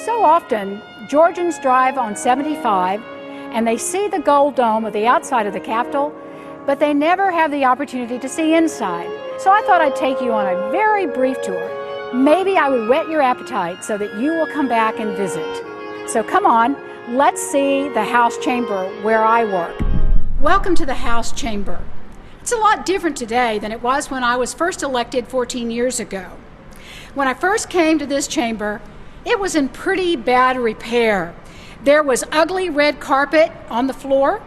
So often, Georgians drive on 75 and they see the gold dome of the outside of the Capitol, but they never have the opportunity to see inside. So I thought I'd take you on a very brief tour. Maybe I would whet your appetite so that you will come back and visit. So come on, let's see the House chamber where I work. Welcome to the House chamber. It's a lot different today than it was when I was first elected 14 years ago. When I first came to this chamber, it was in pretty bad repair. There was ugly red carpet on the floor.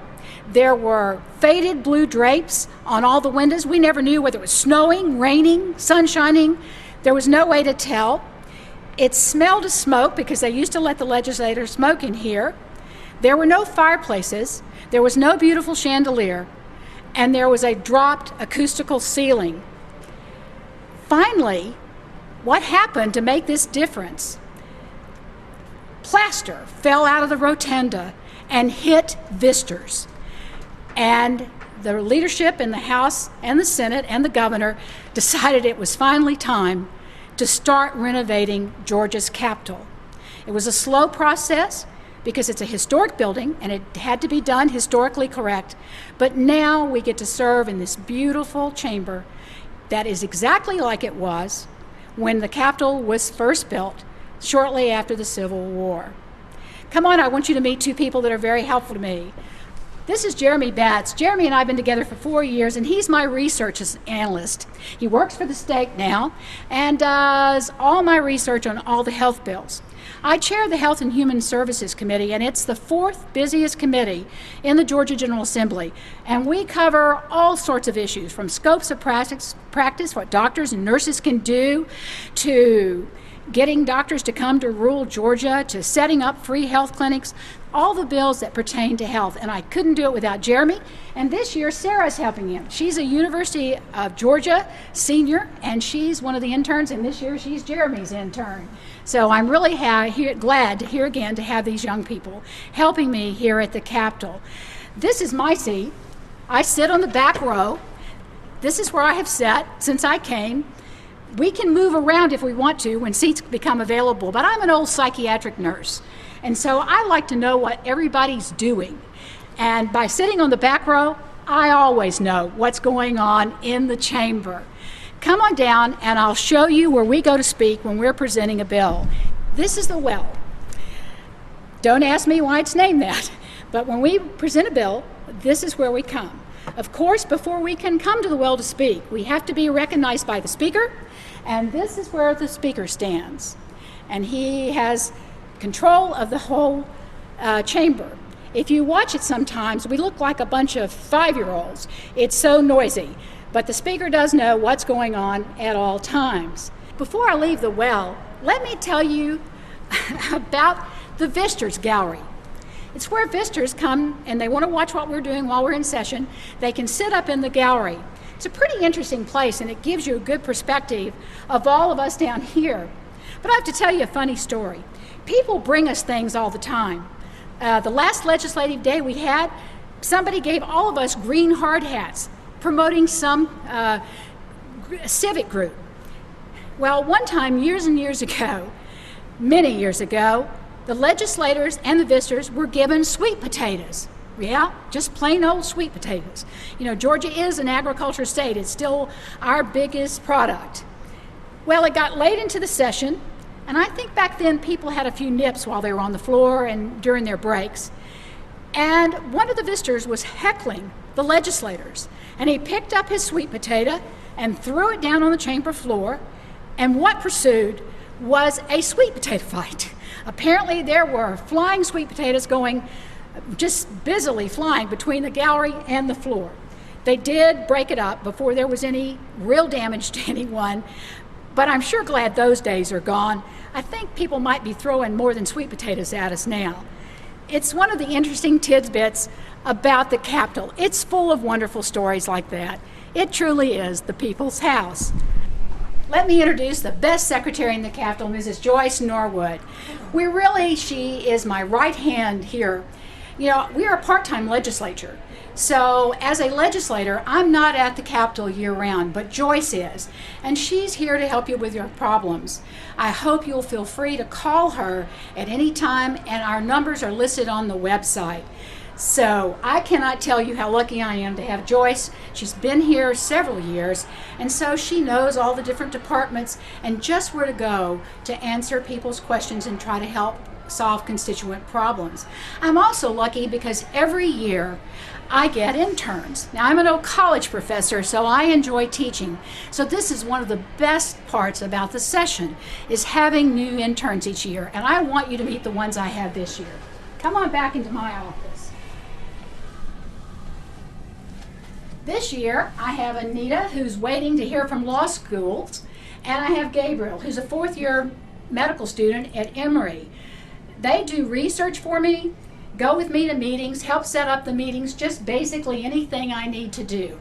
There were faded blue drapes on all the windows. We never knew whether it was snowing, raining, sun shining. There was no way to tell. It smelled of smoke because they used to let the legislators smoke in here. There were no fireplaces. There was no beautiful chandelier. And there was a dropped acoustical ceiling. Finally, what happened to make this difference? Plaster fell out of the rotunda and hit visitors. And the leadership in the House and the Senate and the governor decided it was finally time to start renovating Georgia's Capitol. It was a slow process because it's a historic building and it had to be done historically correct. But now we get to serve in this beautiful chamber that is exactly like it was when the Capitol was first built shortly after the Civil War. Come on, I want you to meet two people that are very helpful to me. This is Jeremy Batts. Jeremy and I have been together for 4 years, and he's my research analyst. He works for the state now and does all my research on all the health bills. I chair the Health and Human Services Committee, and it's the fourth busiest committee in the Georgia General Assembly. And we cover all sorts of issues, from scopes of practice, what doctors and nurses can do, to getting doctors to come to rural Georgia, to setting up free health clinics, all the bills that pertain to health. And I couldn't do it without Jeremy. And this year, Sarah's helping him. She's a University of Georgia senior, and she's one of the interns, and this year she's Jeremy's intern. So I'm really glad to hear again to have these young people helping me here at the Capitol. This is my seat. I sit on the back row. This is where I have sat since I came. We can move around if we want to when seats become available, but I'm an old psychiatric nurse, and so I like to know what everybody's doing. And by sitting on the back row, I always know what's going on in the chamber. Come on down and I'll show you where we go to speak when we're presenting a bill. This is the well. Don't ask me why it's named that, but when we present a bill, this is where we come. Of course, before we can come to the well to speak, we have to be recognized by the speaker, and this is where the speaker stands. And he has control of the whole chamber. If you watch it sometimes, we look like a bunch of 5-year-olds. It's so noisy, but the speaker does know what's going on at all times. Before I leave the well, let me tell you about the Visitors Gallery. It's where visitors come and they want to watch what we're doing while we're in session. They can sit up in the gallery. It's a pretty interesting place, and it gives you a good perspective of all of us down here. But I have to tell you a funny story. People bring us things all the time. The last legislative day we had, somebody gave all of us green hard hats promoting some civic group. Well, one time, years and years ago, many years ago, the legislators and the visitors were given sweet potatoes. Yeah, just plain old sweet potatoes. You know, Georgia is an agriculture state. It's still our biggest product. Well, it got late into the session, and I think back then people had a few nips while they were on the floor and during their breaks. And one of the visitors was heckling the legislators, and he picked up his sweet potato and threw it down on the chamber floor, and what pursued was a sweet potato fight. Apparently there were flying sweet potatoes going, just busily flying between the gallery and the floor. They did break it up before there was any real damage to anyone, but I'm sure glad those days are gone. I think people might be throwing more than sweet potatoes at us now. It's one of the interesting tidbits about the Capitol. It's full of wonderful stories like that. It truly is the people's house. Let me introduce the best secretary in the Capitol, Mrs. Joyce Norwood. She is my right hand here. You know, we are a part-time legislature. So as a legislator, I'm not at the Capitol year-round, but Joyce is, and she's here to help you with your problems. I hope you'll feel free to call her at any time, and our numbers are listed on the website. So I cannot tell you how lucky I am to have Joyce. She's been here several years, and so she knows all the different departments and just where to go to answer people's questions and try to help solve constituent problems. I'm also lucky because every year I get interns. Now, I'm an old college professor, so I enjoy teaching. So this is one of the best parts about the session, is having new interns each year, and I want you to meet the ones I have this year. Come on back into my office. This year, I have Anita, who's waiting to hear from law schools, and I have Gabriel, who's a fourth-year medical student at Emory. They do research for me, go with me to meetings, help set up the meetings, just basically anything I need to do.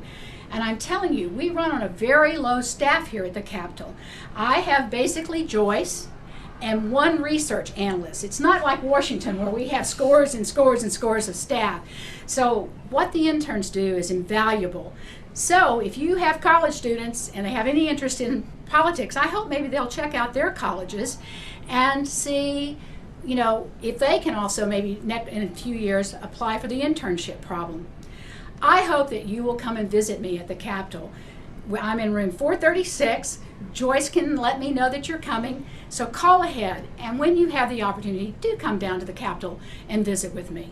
And I'm telling you, we run on a very low staff here at the Capitol. I have basically Joyce and one research analyst. It's not like Washington where we have scores and scores and scores of staff. So what the interns do is invaluable. So if you have college students and they have any interest in politics, I hope maybe they'll check out their colleges and see, you know, if they can also maybe in a few years apply for the internship problem. I hope that you will come and visit me at the Capitol. I'm in room 436. Joyce can let me know that you're coming, so call ahead. And when you have the opportunity, do come down to the Capitol and visit with me.